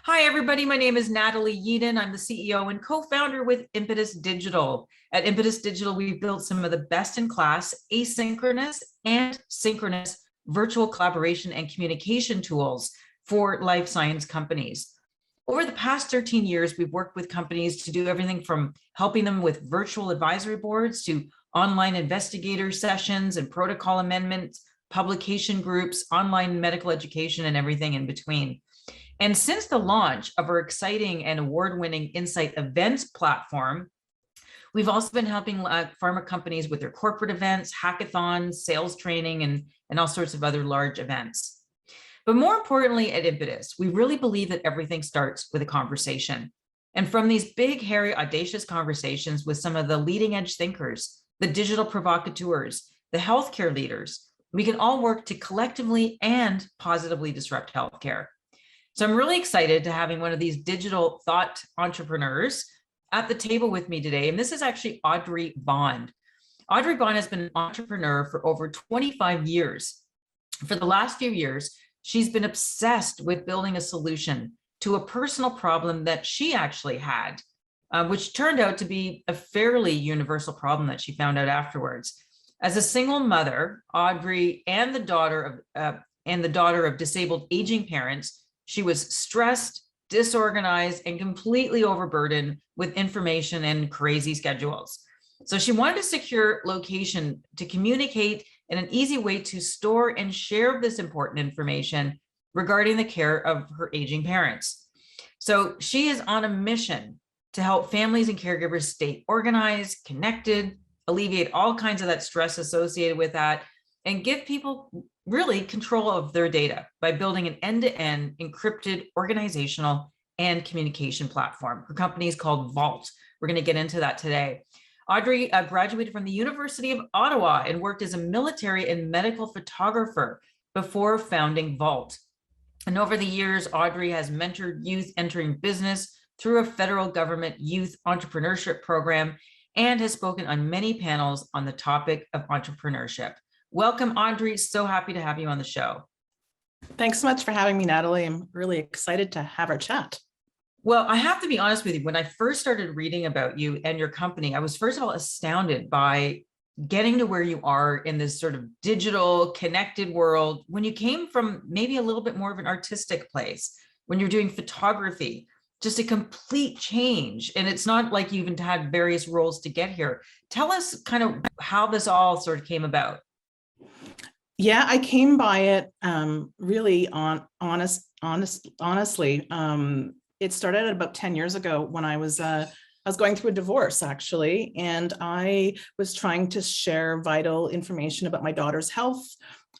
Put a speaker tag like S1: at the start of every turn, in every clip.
S1: Hi, everybody. My name is Natalie Yeadon. I'm the CEO and co-founder with Impetus Digital. At Impetus Digital, we've built some of the best-in-class asynchronous and synchronous virtual collaboration and communication tools for life science companies. Over the past 13 years, we've worked with companies to do everything from helping them with virtual advisory boards to online investigator sessions and protocol amendments, publication groups, online medical education, and everything in between. And since the launch of our exciting and award-winning Insight Events platform, we've also been helping pharma companies with their corporate events, hackathons, sales training, and all sorts of other large events. But more importantly, at Impetus, we really believe that everything starts with a conversation. And from these big, hairy, audacious conversations with some of the leading edge thinkers, the digital provocateurs, the healthcare leaders, we can all work to collectively and positively disrupt healthcare. So I'm really excited to having one of these digital thought entrepreneurs at the table with me today. And this is actually Audrey Bond. Audrey Bond has been an entrepreneur for over 25 years. For the last few years, she's been obsessed with building a solution to a personal problem that she actually had, which turned out to be a fairly universal problem that she found out afterwards. As a single mother, Audrey and the daughter of disabled aging parents, she was stressed, disorganized, and completely overburdened with information and crazy schedules. So she wanted a secure location to communicate in an easy way to store and share this important information regarding the care of her aging parents. So she is on a mission to help families and caregivers stay organized, connected, alleviate all kinds of that stress associated with that, and give people really control of their data by building an end-to-end encrypted organizational and communication platform. Her company is called Vaultt. We're going to get into that today. Audrey graduated from the University of Ottawa and worked as a military and medical photographer before founding Vaultt. And over the years, Audrey has mentored youth entering business through a federal government youth entrepreneurship program and has spoken on many panels on the topic of entrepreneurship. Welcome, Audrey. So happy to have you on the show.
S2: Thanks so much for having me, Natalie. I'm really excited to have our chat.
S1: Well, I have to be honest with you. When I first started reading about you and your company, I was first of all astounded by getting to where you are in this sort of digital connected world when you came from maybe a little bit more of an artistic place, when you're doing photography, just a complete change. And it's not like you even had various roles to get here. Tell us kind of how this all sort of came about.
S2: Yeah, I came by it really honestly. It started about 10 years ago when I was going through a divorce, actually, and I was trying to share vital information about my daughter's health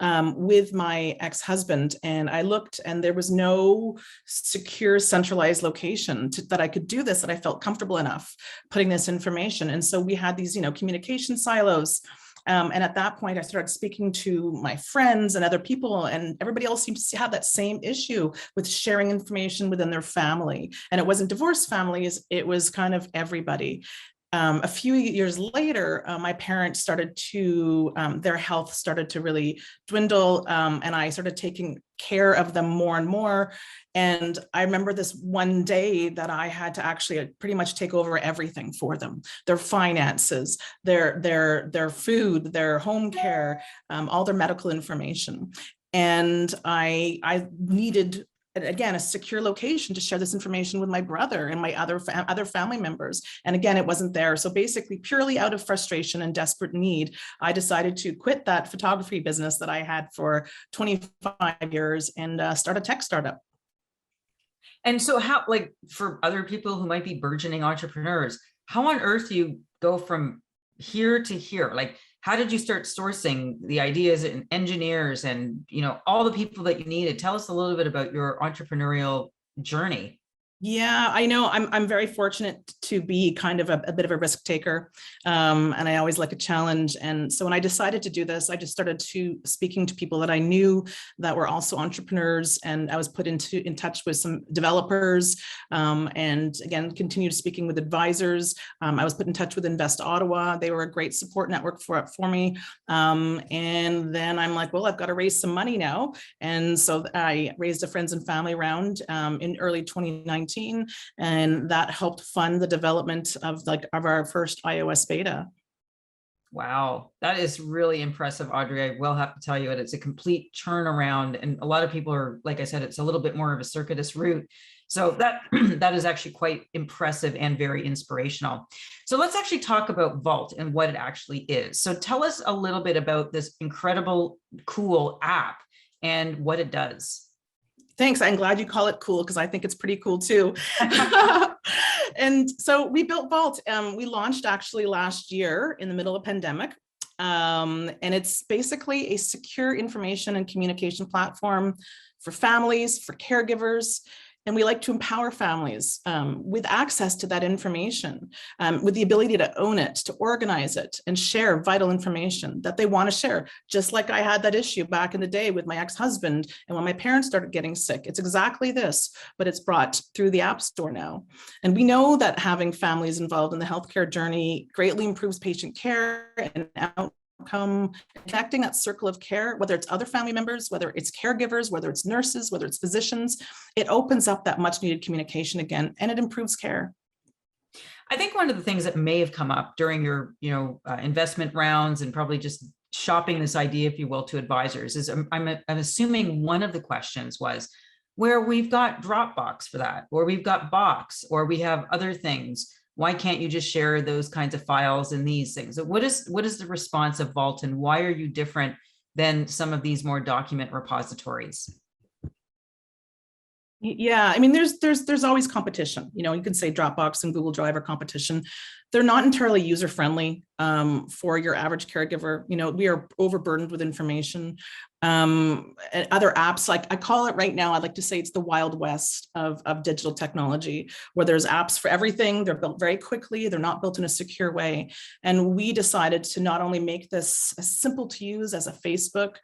S2: with my ex-husband. And I looked and there was no secure centralized location that I could do this, that I felt comfortable enough putting this information. And so we had these, communication silos. And at that point, I started speaking to my friends and other people, and everybody else seems to have that same issue with sharing information within their family. And it wasn't divorced families, it was kind of everybody. A few years later, my parents started to, their health started to really dwindle, and I started taking care of them more and more. And I remember this one day that I had to actually pretty much take over everything for them: their finances, their food, their home care, all their medical information. And I needed, again, a secure location to share this information with my brother and my other family members. And again, it wasn't there. So basically, purely out of frustration and desperate need, I decided to quit that photography business that I had for 25 years and start a tech startup.
S1: And so how, like, for other people who might be burgeoning entrepreneurs, how on earth do you go from here to here? Like, how did you start sourcing the ideas and engineers and, all the people that you needed? Tell us a little bit about your entrepreneurial journey.
S2: Yeah, I know. I'm very fortunate to be kind of a bit of a risk taker, and I always like a challenge. And so when I decided to do this, I just started speaking to people that I knew that were also entrepreneurs, and I was put in touch with some developers, and again continued speaking with advisors. I was put in touch with Invest Ottawa. They were a great support network for me. And then I'm like, well, I've got to raise some money now, and so I raised a friends and family round in early 2019. And that helped fund the development of our first iOS beta.
S1: Wow, that is really impressive, Audrey. I will have to tell you it. It's a complete turnaround. And a lot of people are, like I said, it's a little bit more of a circuitous route. So that that is actually quite impressive and very inspirational. So let's actually talk about Vaultt and what it actually is. So tell us a little bit about this incredible, cool app and what it does.
S2: Thanks. I'm glad you call it cool because I think it's pretty cool too. And so we built Vaultt. We launched actually last year in the middle of pandemic. And it's basically a secure information and communication platform for families, for caregivers. And we like to empower families with access to that information, with the ability to own it, to organize it, and share vital information that they want to share. Just like I had that issue back in the day with my ex-husband and when my parents started getting sick. It's exactly this, but it's brought through the App Store now. And we know that having families involved in the healthcare journey greatly improves patient care and outcome, connecting that circle of care, whether it's other family members, whether it's caregivers, whether it's nurses, whether it's physicians, it opens up that much needed communication again, and it improves care.
S1: I think one of the things that may have come up during your, investment rounds and probably just shopping this idea, if you will, to advisors is I'm assuming one of the questions was where we've got Dropbox for that, or we've got Box, or we have other things. Why can't you just share those kinds of files and these things? So what is the response of Vaultt, and why are you different than some of these more document repositories?
S2: Yeah, I mean, there's always competition. You can say Dropbox and Google Drive are competition. They're not entirely user friendly for your average caregiver. We are overburdened with information. And other apps, like I call it right now, I'd like to say it's the Wild West of digital technology, where there's apps for everything. They're built very quickly. They're not built in a secure way. And we decided to not only make this as simple to use as a Facebook,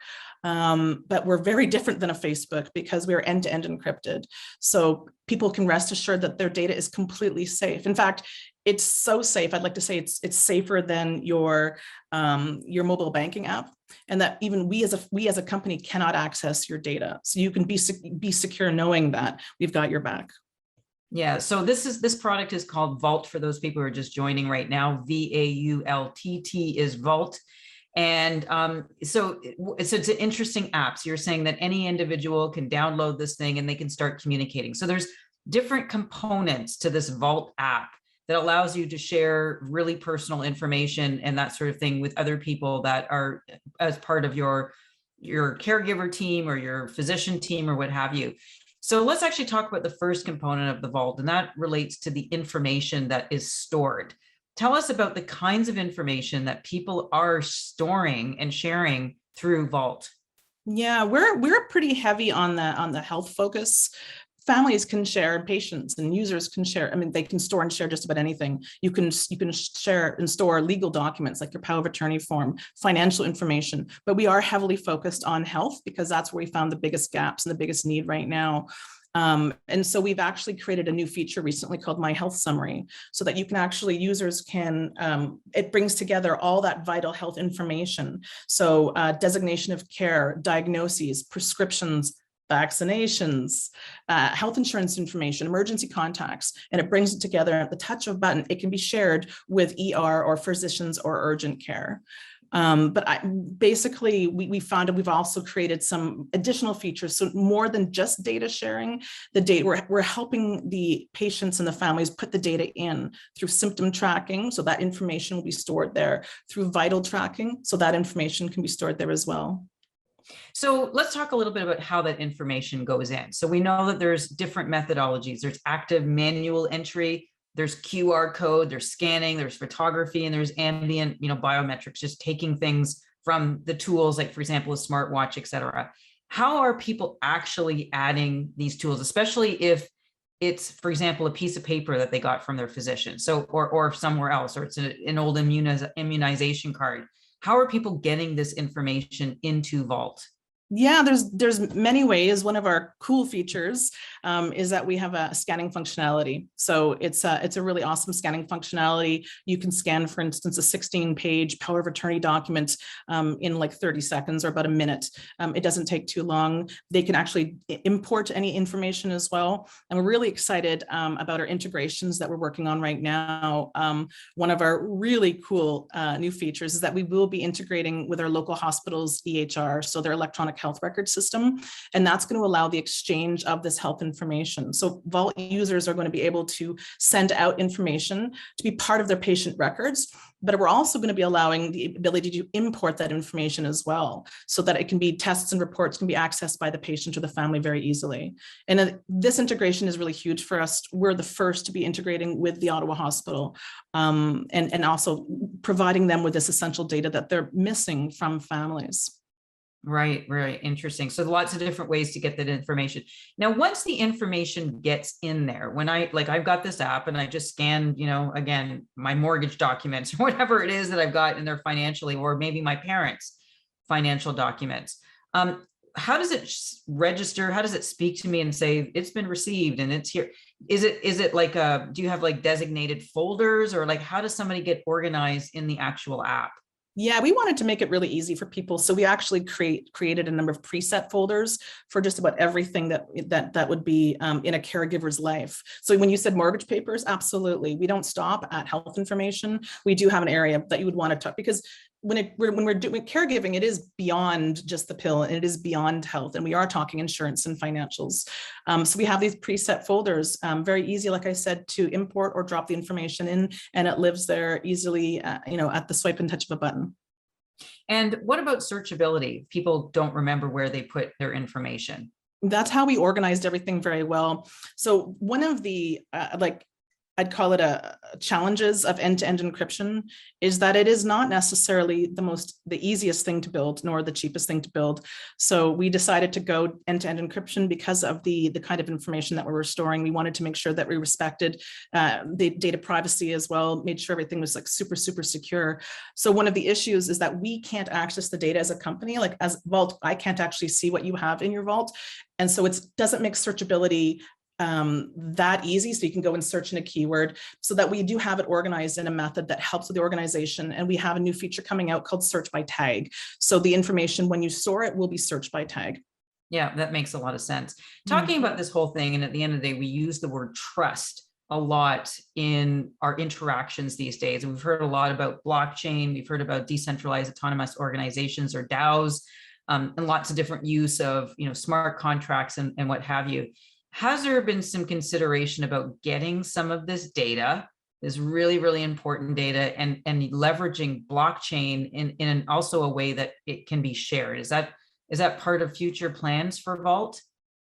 S2: but we're very different than a Facebook because we're end-to-end encrypted. So people can rest assured that their data is completely safe. In fact, it's so safe. I'd like to say it's safer than your mobile banking app, and that even we as a company cannot access your data. So you can be secure knowing that we've got your back.
S1: Yeah, so this product is called Vaultt for those people who are just joining right now. VAULTT is Vaultt. And so it's an interesting app. So you're saying that any individual can download this thing and they can start communicating. So there's different components to this Vaultt app that allows you to share really personal information and that sort of thing with other people that are as part of your caregiver team or your physician team or what have you. So let's actually talk about the first component of the Vaultt, and that relates to the information that is stored. Tell us about the kinds of information that people are storing and sharing through Vaultt.
S2: Yeah, we're pretty heavy on the health focus. Families can share, and patients and users can share. I mean, they can store and share just about anything. You can share and store legal documents like your power of attorney form, financial information, but we are heavily focused on health because that's where we found the biggest gaps and the biggest need right now. And so we've actually created a new feature recently called My Health Summary, so that you can actually, users can, it brings together all that vital health information. So designation of care, diagnoses, prescriptions, vaccinations, health insurance information, emergency contacts, and it brings it together at the touch of a button. It can be shared with ER or physicians or urgent care. But basically, we found that we've also created some additional features. So more than just data sharing, the data, we're helping the patients and the families put the data in through symptom tracking. So that information will be stored there, through vital tracking. So that information can be stored there as well.
S1: So let's talk a little bit about how that information goes in. So we know that there's different methodologies. There's active manual entry, there's QR code, there's scanning, there's photography, and there's ambient, biometrics, just taking things from the tools, like for example, a smartwatch, et cetera. How are people actually adding these tools, especially if it's, for example, a piece of paper that they got from their physician, so or somewhere else, or it's an old immunization card. How are people getting this information into Vaultt?
S2: Yeah, there's many ways. One of our cool features is that we have a scanning functionality. So it's a really awesome scanning functionality. You can scan, for instance, a 16-page power of attorney document in like 30 seconds or about a minute. It doesn't take too long. They can actually import any information as well. And we're really excited about our integrations that we're working on right now. One of our really cool new features is that we will be integrating with our local hospitals' EHR, so their electronic health record system, and that's going to allow the exchange of this health information. So Vaultt users are going to be able to send out information to be part of their patient records, but we're also going to be allowing the ability to import that information as well, so that it can be tests and reports can be accessed by the patient or the family very easily. And this integration is really huge for us. We're the first to be integrating with the Ottawa Hospital and also providing them with this essential data that they're missing from families.
S1: Right, right. Interesting. So lots of different ways to get that information. Now, once the information gets in there, when I've got this app and I just scan, again, my mortgage documents or whatever it is that I've got in there financially, or maybe my parents' financial documents. How does it register? How does it speak to me and say it's been received and it's here? Is it like do you have like designated folders, or like how does somebody get organized in the actual app?
S2: Yeah, we wanted to make it really easy for people. So we actually created a number of preset folders for just about everything that would be in a caregiver's life. So when you said mortgage papers, absolutely. We don't stop at health information. We do have an area that you would want to talk, because when we're doing caregiving, it is beyond just the pill, and it is beyond health, and we are talking insurance and financials. So we have these preset folders, very easy, like I said, to import or drop the information in, and it lives there easily, at the swipe and touch of a button.
S1: And what about searchability? People don't remember where they put their information.
S2: That's how we organized everything very well. So one of the I'd call it a challenges of end-to-end encryption is that it is not necessarily the easiest thing to build, nor the cheapest thing to build. So we decided to go end-to-end encryption because of the kind of information that we were storing. We wanted to make sure that we respected the data privacy as well, made sure everything was like super, super secure. So one of the issues is that we can't access the data as a company. Like as Vaultt, I can't actually see what you have in your Vaultt. And so it doesn't make searchability that easy. So you can go and search in a keyword, so that we do have it organized in a method that helps with the organization. And we have a new feature coming out called search by tag. So the information, when you store it, will be searched by tag.
S1: Yeah, that makes a lot of sense. Talking about this whole thing, and at the end of the day, we use the word trust a lot in our interactions these days. We've heard a lot about blockchain. We've heard about decentralized autonomous organizations, or DAOs, and lots of different use of smart contracts and what have you. Has there been some consideration about getting some of this data, this really, really important data, and leveraging blockchain in also a way that it can be shared? Is that part of future plans for Vaultt?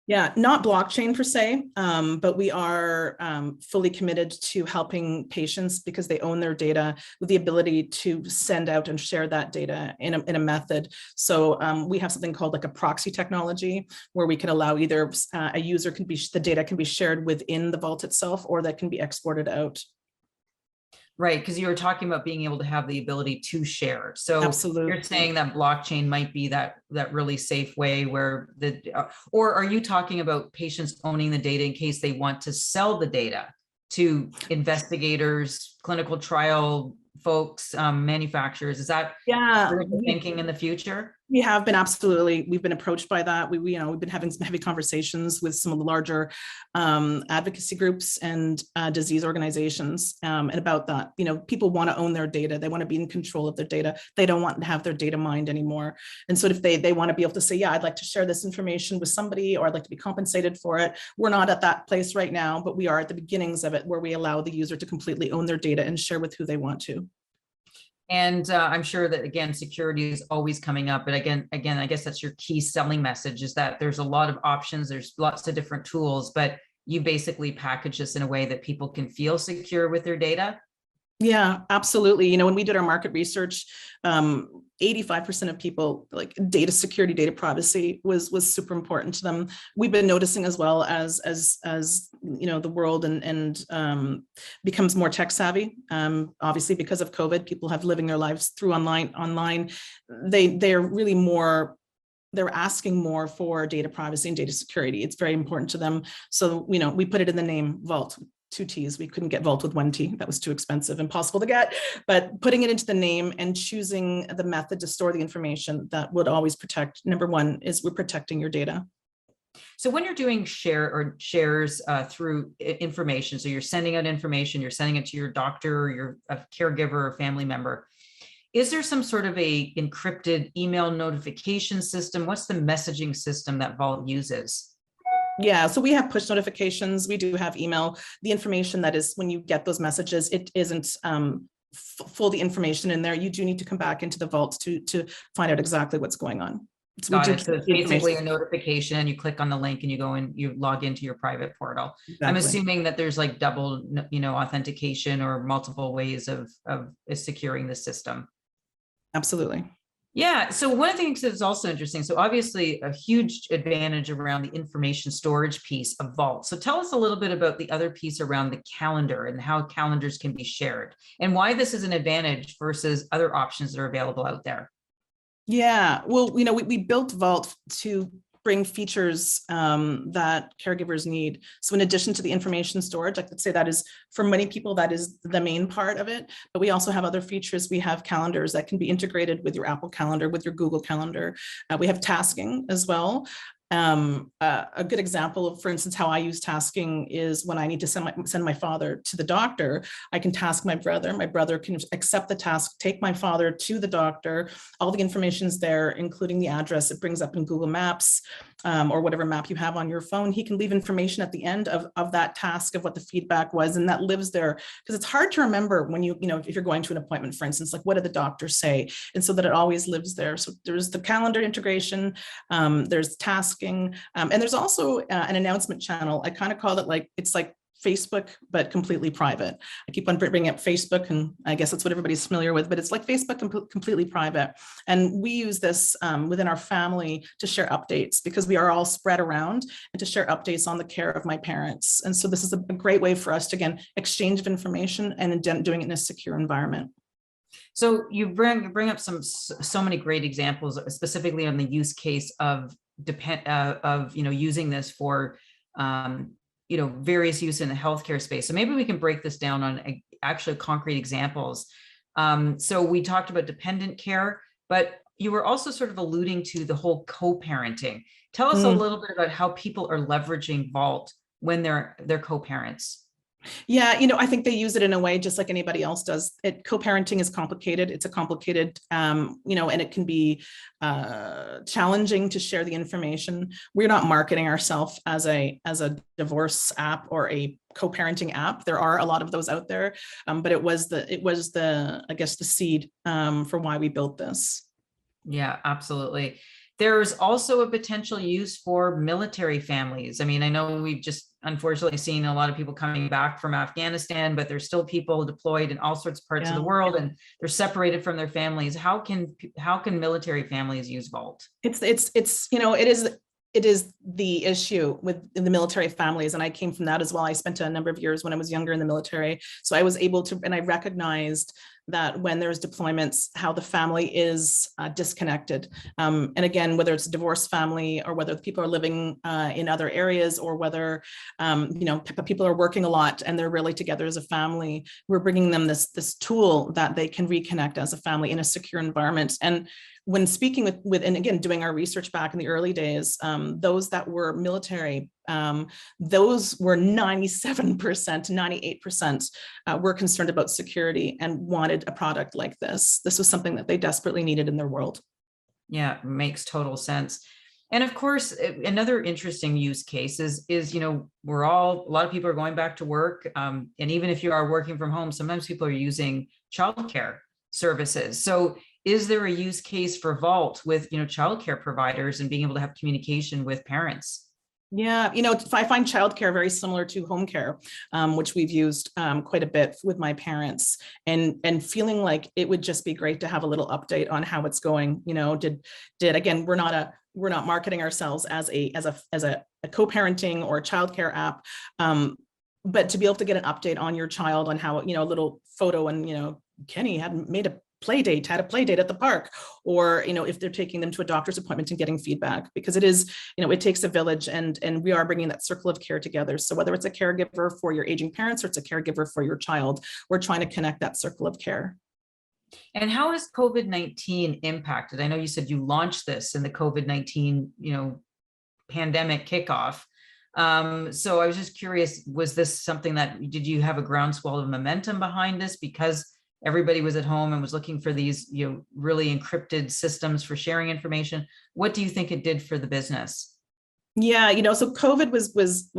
S2: Yeah, not blockchain per se, but we are fully committed to helping patients, because they own their data, with the ability to send out and share that data in a method. So we have something called like a Proxy Technology, where we can allow either the data can be shared within the Vaultt itself, or that can be exported out.
S1: Right, because you were talking about being able to have the ability to share. So
S2: Absolutely.
S1: You're saying that blockchain might be that really safe way where or are you talking about patients owning the data in case they want to sell the data to investigators, clinical trial folks, manufacturers? Is that thinking in the future?
S2: We have been, absolutely. We've been approached by that. We've been having some heavy conversations with some of the larger advocacy groups and disease organizations, and about that. People want to own their data. They want to be in control of their data. They don't want to have their data mined anymore. And so if they want to be able to say, yeah, I'd like to share this information with somebody, or I'd like to be compensated for it. We're not at that place right now, but we are at the beginnings of it, where we allow the user to completely own their data and share with who they want to.
S1: And I'm sure that, again, security is always coming up. But again, I guess that's your key selling message, is that there's a lot of options. There's lots of different tools, but you basically package this in a way that people can feel secure with their data.
S2: Yeah, absolutely. You know, when we did our market research, 85% of people, like, data security, data privacy was super important to them. We've been noticing, as well, as you know, the world and becomes more tech savvy. Obviously, because of COVID, people have living their lives through online. They're really more, they're asking more for data privacy and data security. It's very important to them. So, you know, we put it in the name Vaultt. Two T's. We couldn't get Vaultt with one T. That was too expensive, impossible to get. But putting it into the name and choosing the method to store the information that would always protect, number one, is we're protecting your data.
S1: So when you're doing shares through information, so you're sending out information, you're sending it to your doctor or your caregiver or family member, is there some sort of a encrypted email notification system? What's the messaging system that Vaultt uses?
S2: Yeah, so we have push notifications. We do have email. The information that is, when you get those messages, it isn't full the information in there. You do need to come back into the Vaultt to find out exactly what's going on. So
S1: Got it. So it's basically a notification, and you click on the link and you go and you log into your private portal. Exactly. I'm assuming that there's like double, authentication or multiple ways of securing the system.
S2: Absolutely.
S1: Yeah. So one of the things that's also interesting, so obviously a huge advantage around the information storage piece of Vaultt. So tell us a little bit about the other piece around the calendar and how calendars can be shared and why this is an advantage versus other options that are available out there.
S2: Yeah, well, we built Vaultt to bring features that caregivers need. So in addition to the information storage, I could say that is, for many people, that is the main part of it. But we also have other features. We have calendars that can be integrated with your Apple Calendar, with your Google Calendar. We have tasking as well. A good example of, for instance, how I use tasking is when I need to send my father to the doctor. I can task my brother. My brother can accept the task, take my father to the doctor. All the information is there, including the address. It brings up in Google Maps or whatever map you have on your phone. He can leave information at the end of that task of what the feedback was, and that lives there, because it's hard to remember when if you're going to an appointment, for instance, like, what did the doctor say? And so that it always lives there. So there's the calendar integration, there's tasking. And there's also an announcement channel. I kind of call it like, it's like Facebook, but completely private. I keep on bringing up Facebook, and I guess that's what everybody's familiar with, but it's like Facebook completely private. And we use this within our family to share updates, because we are all spread around, and to share updates on the care of my parents. And so this is a great way for us to, again, exchange of information and doing it in a secure environment.
S1: So you bring up so many great examples, specifically on the use case of using this for various use in the healthcare space. So maybe we can break this down on actually concrete examples. So we talked about dependent care, but you were also sort of alluding to the whole co-parenting. Tell us a little bit about how people are leveraging Vaultt when they're co-parents.
S2: Yeah, I think they use it in a way just like anybody else does. Co-parenting is complicated. It's a complicated, and it can be challenging to share the information. We're not marketing ourselves as a divorce app or a co-parenting app. There are a lot of those out there, but it was the I guess the seed for why we built this.
S1: Yeah, absolutely. There's also a potential use for military families. I mean, I know we've just unfortunately seen a lot of people coming back from Afghanistan, but there's still people deployed in all sorts of parts of the world, and they're separated from their families. How can military families use Vaultt?
S2: It is the issue with the military families. And I came from that as well. I spent a number of years when I was younger in the military. So I was able to, and I recognized that when there's deployments, how the family is disconnected. And again, whether it's a divorced family or whether people are living in other areas, or whether, people are working a lot and they're really together as a family, we're bringing them this tool that they can reconnect as a family in a secure environment. And when speaking with and again, doing our research back in the early days, those that were military, those were 97%, 98% were concerned about security and wanted a product like this. This was something that they desperately needed in their world.
S1: Yeah, makes total sense. And of course, another interesting use case is a lot of people are going back to work. And even if you are working from home, sometimes people are using childcare services. So is there a use case for Vaultt with, childcare providers and being able to have communication with parents?
S2: Yeah, I find childcare very similar to home care, which we've used quite a bit with my parents, and feeling like it would just be great to have a little update on how it's going. Did again, we're not marketing ourselves as a co-parenting or a childcare app, but to be able to get an update on your child on how, a little photo, and Kenny had made a play date at the park, or if they're taking them to a doctor's appointment and getting feedback, because it is, it takes a village, and we are bringing that circle of care together. So whether it's a caregiver for your aging parents or it's a caregiver for your child, we're trying to connect that circle of care.
S1: And how has COVID-19 impacted? I know you said you launched this in the COVID-19, pandemic kickoff. So I was just curious, was this something did you have a groundswell of momentum behind this because everybody was at home and was looking for these, really encrypted systems for sharing information? What do you think it did for the business?
S2: Yeah, so COVID was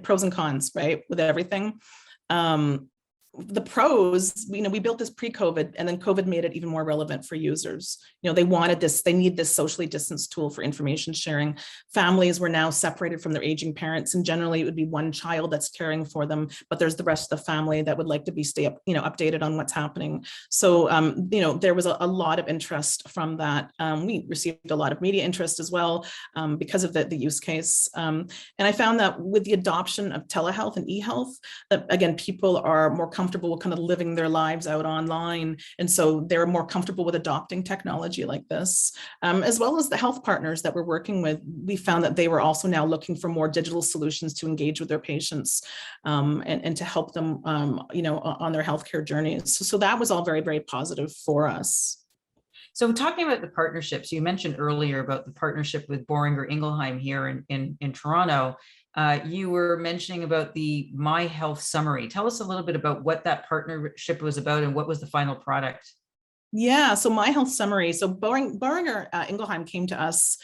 S2: pros and cons, right, with everything. The pros, we built this pre-COVID, and then COVID made it even more relevant for users. They wanted this, they need this socially distanced tool for information sharing. Families were now separated from their aging parents, and generally it would be one child that's caring for them, but there's the rest of the family that would like to be updated on what's happening. So, there was a lot of interest from that. We received a lot of media interest as well, because of the use case. And I found that with the adoption of telehealth and e-health, that again, people are more comfortable with kind of living their lives out online. And so they're more comfortable with adopting technology like this, as well as the health partners that we're working with. We found that they were also now looking for more digital solutions to engage with their patients, and to help them, on their healthcare journeys. So that was all very, very positive for us.
S1: So talking about the partnerships, you mentioned earlier about the partnership with Boehringer Ingelheim here in Toronto. You were mentioning about the My Health Summary. Tell us a little bit about what that partnership was about and what was the final product.
S2: Yeah, so My Health Summary. So Boehringer Ingelheim came to us.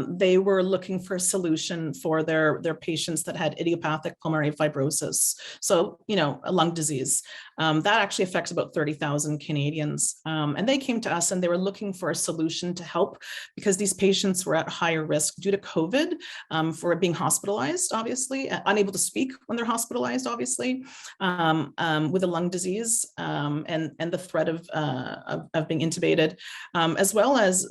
S2: They were looking for a solution for their patients that had idiopathic pulmonary fibrosis. So, a lung disease. That actually affects about 30,000 Canadians. And they came to us and they were looking for a solution to help, because these patients were at higher risk due to COVID, for being hospitalized, obviously, unable to speak when they're hospitalized, obviously, with a lung disease, and the threat of being intubated, as well as,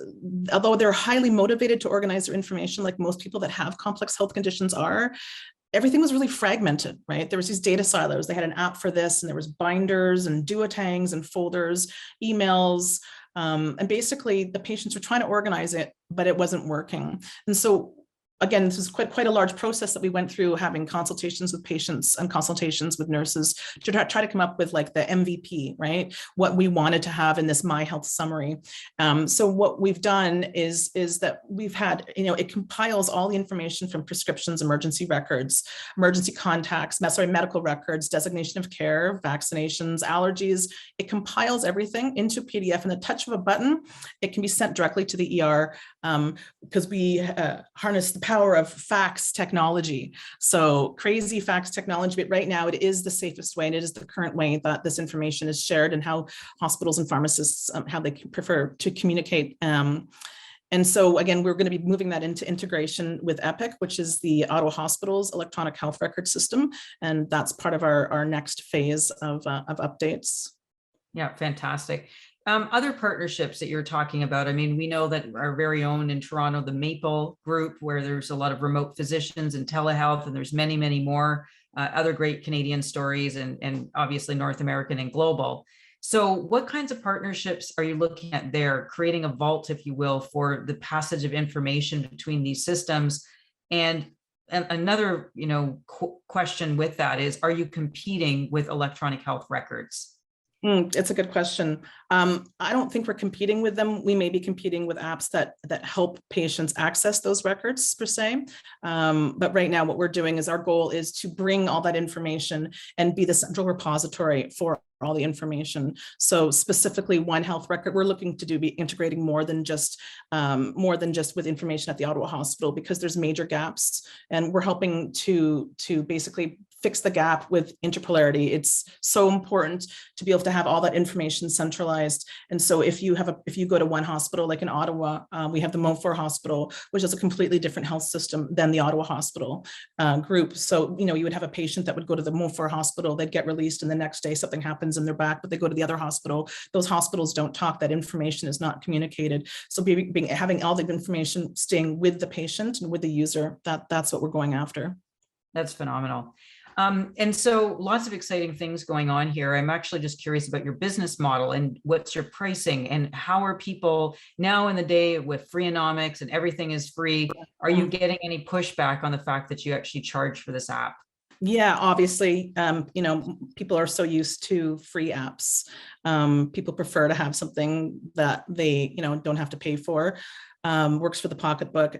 S2: although they're highly motivated to organize their information, like most people that have complex health conditions are, everything was really fragmented, right? There was these data silos. They had an app for this, and there was binders and duotangs and folders, emails, and basically the patients were trying to organize it, but it wasn't working. And so again, this is quite a large process that we went through, having consultations with patients and consultations with nurses to try to come up with like the MVP, right? What we wanted to have in this My Health Summary. So what we've done is that we've had, it compiles all the information from prescriptions, emergency records, emergency contacts, medical records, designation of care, vaccinations, allergies. It compiles everything into PDF, and the touch of a button, it can be sent directly to the ER, because we harness the power of fax technology. So crazy fax technology, but right now it is the safest way, and it is the current way that this information is shared, and how hospitals and pharmacists, how they prefer to communicate. And so again, we're going to be moving that into integration with Epic, which is the Ottawa Hospital's electronic health record system. And that's part of our next phase of updates.
S1: Yeah, fantastic. Other partnerships that you're talking about, I mean, we know that our very own in Toronto, the Maple Group, where there's a lot of remote physicians and telehealth, and there's many, many more other great Canadian stories, and obviously North American and global. So what kinds of partnerships are you looking at there, creating a vault, if you will, for the passage of information between these systems? And another, question with that is, are you competing with electronic health records?
S2: It's a good question. I don't think we're competing with them. We may be competing with apps that help patients access those records per se. But right now what we're doing is, our goal is to bring all that information and be the central repository for all the information. So specifically One Health Record, we're looking to be integrating more than just with information at the Ottawa Hospital, because there's major gaps, and we're helping to basically fix the gap with interpolarity. It's so important to be able to have all that information centralized. And so if you go to one hospital, like in Ottawa, we have the Montfort Hospital, which is a completely different health system than the Ottawa Hospital group. So, you would have a patient that would go to the Montfort Hospital, they'd get released, and the next day something happens and they're back, but they go to the other hospital. Those hospitals don't talk, that information is not communicated. So having all the information staying with the patient and with the user, that's what we're going after.
S1: That's phenomenal. And so lots of exciting things going on here. I'm actually just curious about your business model and what's your pricing and how are people now in the day with Freeonomics and everything is free? Are you getting any pushback on the fact that you actually charge for this app?
S2: Yeah, obviously, people are so used to free apps. People prefer to have something that they, don't have to pay for, works for the pocketbook.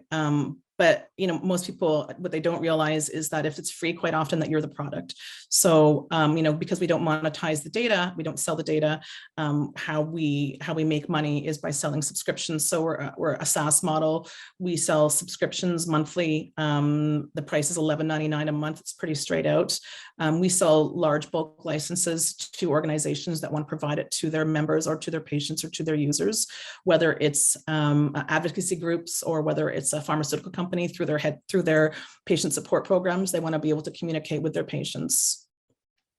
S2: But most people, what they don't realize is that if it's free, quite often that you're the product. So because we don't monetize the data, we don't sell the data. How we make money is by selling subscriptions. So we're a SaaS model. We sell subscriptions monthly. The price is $11.99 a month. It's pretty straight out. We sell large bulk licenses to organizations that want to provide it to their members or to their patients or to their users, whether it's advocacy groups or whether it's a pharmaceutical company through their patient support programs. They want to be able to communicate with their patients.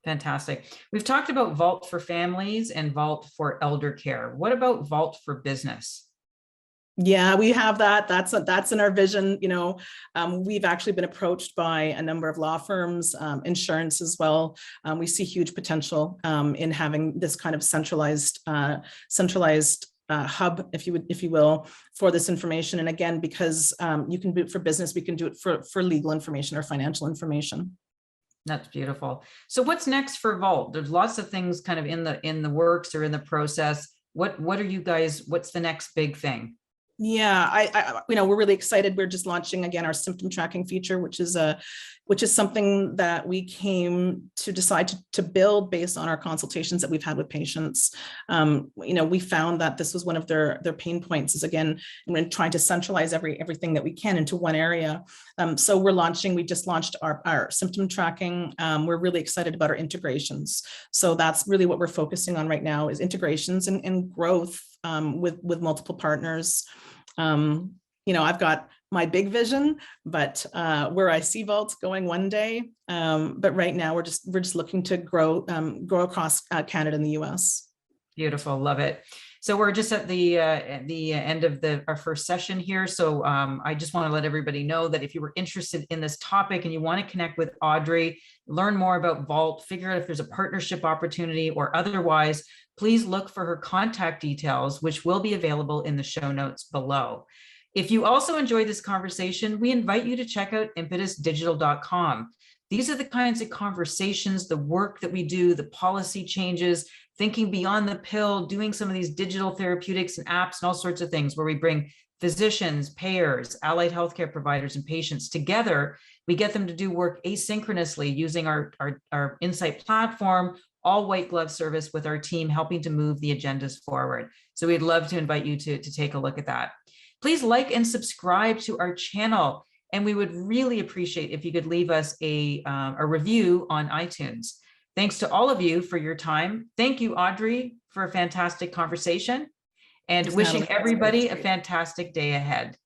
S1: Fantastic. We've talked about Vaultt for families and Vaultt for elder care. What about Vaultt for business?
S2: Yeah, we have that. That's in our vision. We've actually been approached by a number of law firms, insurance as well. We see huge potential in having this kind of centralized hub, if you will, for this information. And again, because you can do it for business, we can do it for legal information or financial information.
S1: That's beautiful. So what's next for Vaultt? There's lots of things kind of in the works or in the process. What are you guys, what's the next big thing?
S2: Yeah, we're really excited. We're just launching again our symptom tracking feature, which is something that we came to decide to build based on our consultations that we've had with patients. We found that this was one of their pain points is, again, when trying to centralize everything that we can into one area. So we just launched our symptom tracking. We're really excited about our integrations. So that's really what we're focusing on right now is integrations and growth with multiple partners. I've got my big vision, but where I see Vaultt going one day. But right now we're just looking to grow across Canada and the US.
S1: Beautiful, love it. So we're just at the end of our first session here. So I just want to let everybody know that if you were interested in this topic and you want to connect with Audrey, learn more about Vaultt, figure out if there's a partnership opportunity or otherwise, please look for her contact details, which will be available in the show notes below. If you also enjoyed this conversation, we invite you to check out impetusdigital.com. These are the kinds of conversations, the work that we do, the policy changes, thinking beyond the pill, doing some of these digital therapeutics and apps and all sorts of things where we bring physicians, payers, allied healthcare providers, and patients together. We get them to do work asynchronously using our Insight platform, all white glove service with our team, helping to move the agendas forward. So we'd love to invite you to take a look at that. Please like and subscribe to our channel. And we would really appreciate if you could leave us a review on iTunes. Thanks to all of you for your time. Thank you, Audrey, for a fantastic conversation, and wishing everybody a fantastic day ahead.